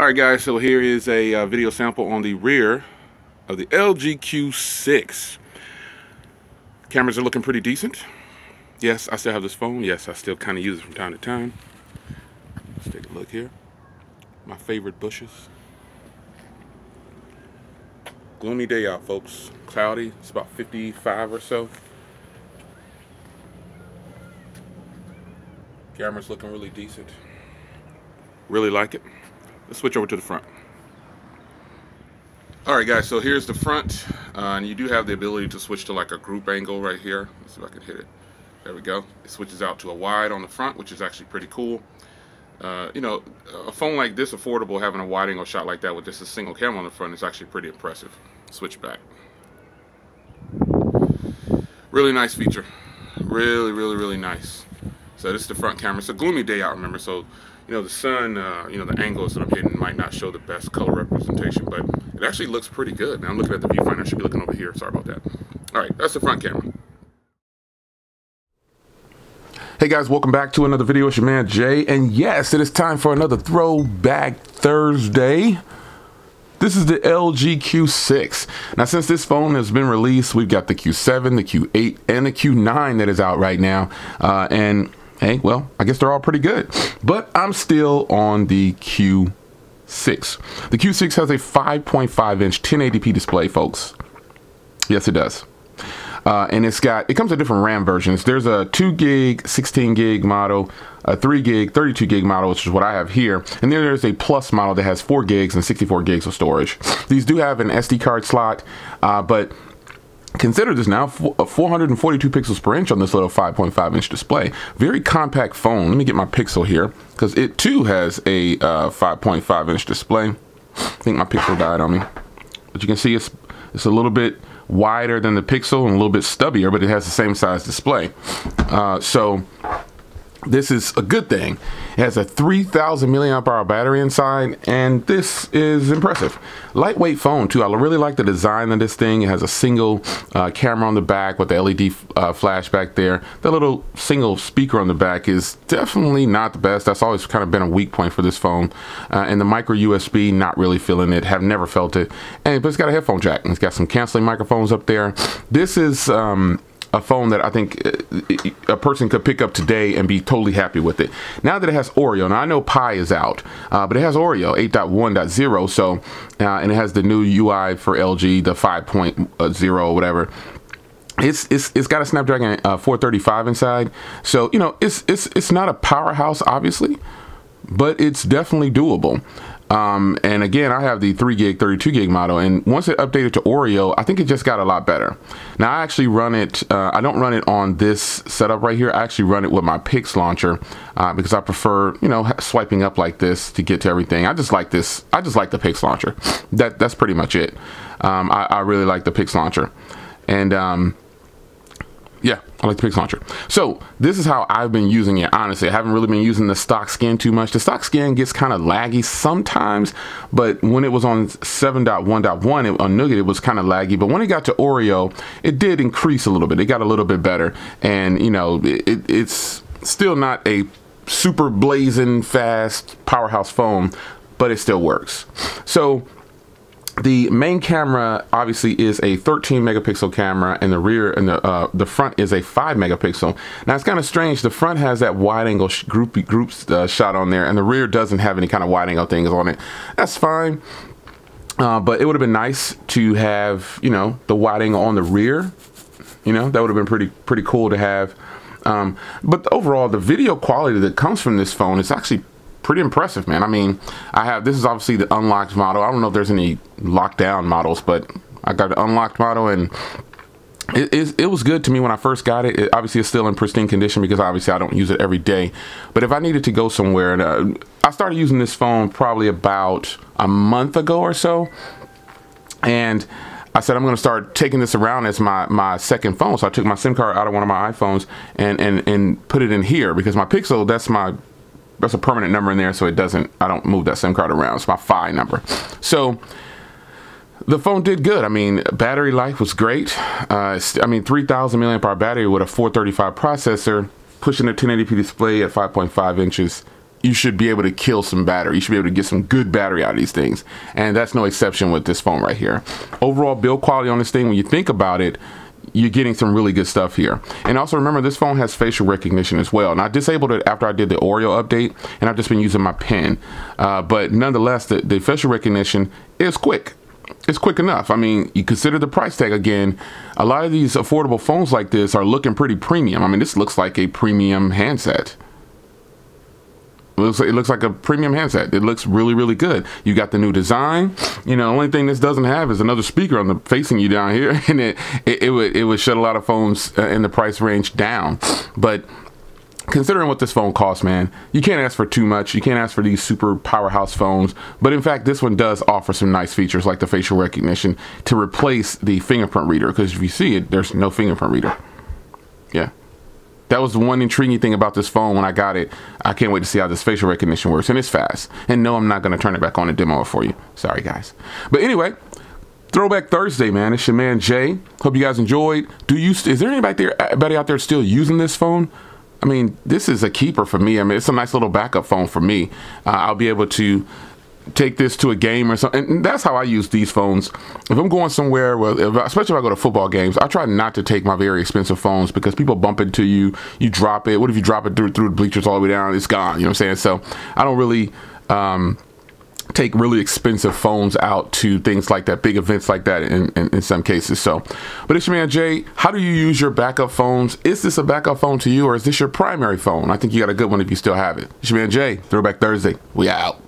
Alright guys, so here is a video sample on the rear of the LG Q6. Cameras are looking pretty decent. Yes, I still have this phone. Yes, I still kind of use it from time to time. Let's take a look here. My favorite bushes. Gloomy day out, folks. Cloudy. It's about 55 or so. Camera's looking really decent. Really like it. Let's switch over to the front. Alright guys, so here's the front, and you do have the ability to switch to like a group angle right here. Let's see if I can hit it. There we go. It switches out to a wide on the front, which is actually pretty cool. You know, a phone like this, affordable, having a wide angle shot like that with just a single camera on the front is actually pretty impressive. Switch back. Really nice feature. Really nice. So this is the front camera. It's a gloomy day out, remember, so you know the sun, you know, the angles that I'm hitting might not show the best color representation, but it actually looks pretty good. Now I'm looking at the viewfinder. I should be looking over here. Sorry about that. All right, that's the front camera. Hey guys, welcome back to another video. It's your man Jay, and yes, it is time for another Throwback Thursday. This is the LG Q6. Now, since this phone has been released, we've got the Q7, the Q8, and the Q9 that is out right now, and hey, well, I guess they're all pretty good, but I'm still on the Q6. The Q6 has a 5.5-inch 1080p display, folks. Yes, it does. And it comes with different RAM versions. There's a 2 gig, 16 gig model, a 3 gig, 32 gig model, which is what I have here. And then there's a plus model that has 4 gigs and 64 gigs of storage. These do have an SD card slot, but consider this now, 442 pixels per inch on this little 5.5-inch display. Very compact phone. Let me get my Pixel here, because it too has a 5.5-inch display. I think my Pixel died on me. But you can see it's a little bit wider than the Pixel and a little bit stubbier, but it has the same size display. So this is a good thing. It has a 3,000 milliamp hour battery inside, and this is impressive. Lightweight phone too. I really like the design of this thing. It has a single camera on the back with the LED flash back there. The little single speaker on the back is definitely not the best. That's always kind of been a weak point for this phone. And the micro USB, not really feeling it. Have never felt it. But it's got a headphone jack, and it's got some canceling microphones up there. This is a phone that I think a person could pick up today and be totally happy with it. Now that it has Oreo, now I know Pi is out, but it has Oreo 8.1.0, so and it has the new UI for LG, the 5.0 or whatever. It's got a Snapdragon 435 inside, so you know it's not a powerhouse obviously, but it's definitely doable. And again, I have the 3 gig, 32 gig model, and once it updated to Oreo, I think it just got a lot better. Now I actually run it, I don't run it on this setup right here. I actually run it with my Pix launcher, because I prefer, you know, swiping up like this to get to everything. I just like this. I just like the Pix launcher. That's pretty much it. I really like the Pix launcher. And, yeah, I like the Pix launcher. So this is how I've been using it. Honestly, I haven't really been using the stock scan too much. The stock scan gets kind of laggy sometimes, but when it was on 7.1.1 on Nougat, it was kind of laggy. But when it got to Oreo, it did increase a little bit. It got a little bit better, and you know, it's still not a super blazing fast powerhouse phone, but it still works. So the main camera obviously is a 13 megapixel camera, and the rear and the front is a 5 megapixel. Now it's kind of strange. The front has that wide angle groups shot on there, and the rear doesn't have any kind of wide angle things on it. That's fine, but it would have been nice to have, you know, the wide angle on the rear. You know, that would have been pretty cool to have. But overall, the video quality that comes from this phone is actually pretty impressive, man. I mean, this is obviously the unlocked model. I don't know if there's any lockdown models, but I got the unlocked model, and it was good to me when I first got it. Obviously, it's still in pristine condition because obviously I don't use it every day. But if I needed to go somewhere, and I started using this phone probably about a month ago or so, and I said I'm going to start taking this around as my second phone. So I took my SIM card out of one of my iPhones and put it in here, because my Pixel, that's a permanent number in there, so I don't move that SIM card around. It's my Fi number. So the phone did good. I mean, battery life was great. I mean, 3,000 milliamp hour battery with a 435 processor, pushing a 1080p display at 5.5 inches. you should be able to kill some battery. You should be able to get some good battery out of these things. And that's no exception with this phone right here. Overall build quality on this thing, when you think about it, you're getting some really good stuff here. And also remember, this phone has facial recognition as well. And I disabled it after I did the Oreo update, and I've just been using my pen. But nonetheless, the facial recognition is quick. It's quick enough. I mean, you consider the price tag again. A lot of these affordable phones like this are looking pretty premium. I mean, this looks like a premium handset. It looks like a premium handset. It looks really, really good. You got the new design. You know, the only thing this doesn't have is another speaker on the facing you down here, and it would shut a lot of phones in the price range down. But considering what this phone costs, man, you can't ask for too much. You can't ask for these super powerhouse phones. But in fact, this one does offer some nice features like the facial recognition to replace the fingerprint reader. Because if you see it, there's no fingerprint reader. Yeah. That was the one intriguing thing about this phone when I got it. I can't wait to see how this facial recognition works. And it's fast. And no, I'm not going to turn it back on and demo it for you. Sorry, guys. But anyway, Throwback Thursday, man. It's your man, Jay. Hope you guys enjoyed. Is there anybody out there still using this phone? I mean, this is a keeper for me. I mean, it's a nice little backup phone for me. I'll be able to take this to a game or something. And that's how I use these phones. If I'm going somewhere, especially if I go to football games, I try not to take my very expensive phones because people bump into you, you drop it. What if you drop it through the bleachers all the way down? It's gone. You know what I'm saying? So I don't really take really expensive phones out to things like that, big events like that in some cases. So, but it's your man Jay. How do you use your backup phones? Is this a backup phone to you, or is this your primary phone? I think you got a good one if you still have it. It's your man Jay. Throwback Thursday. We out.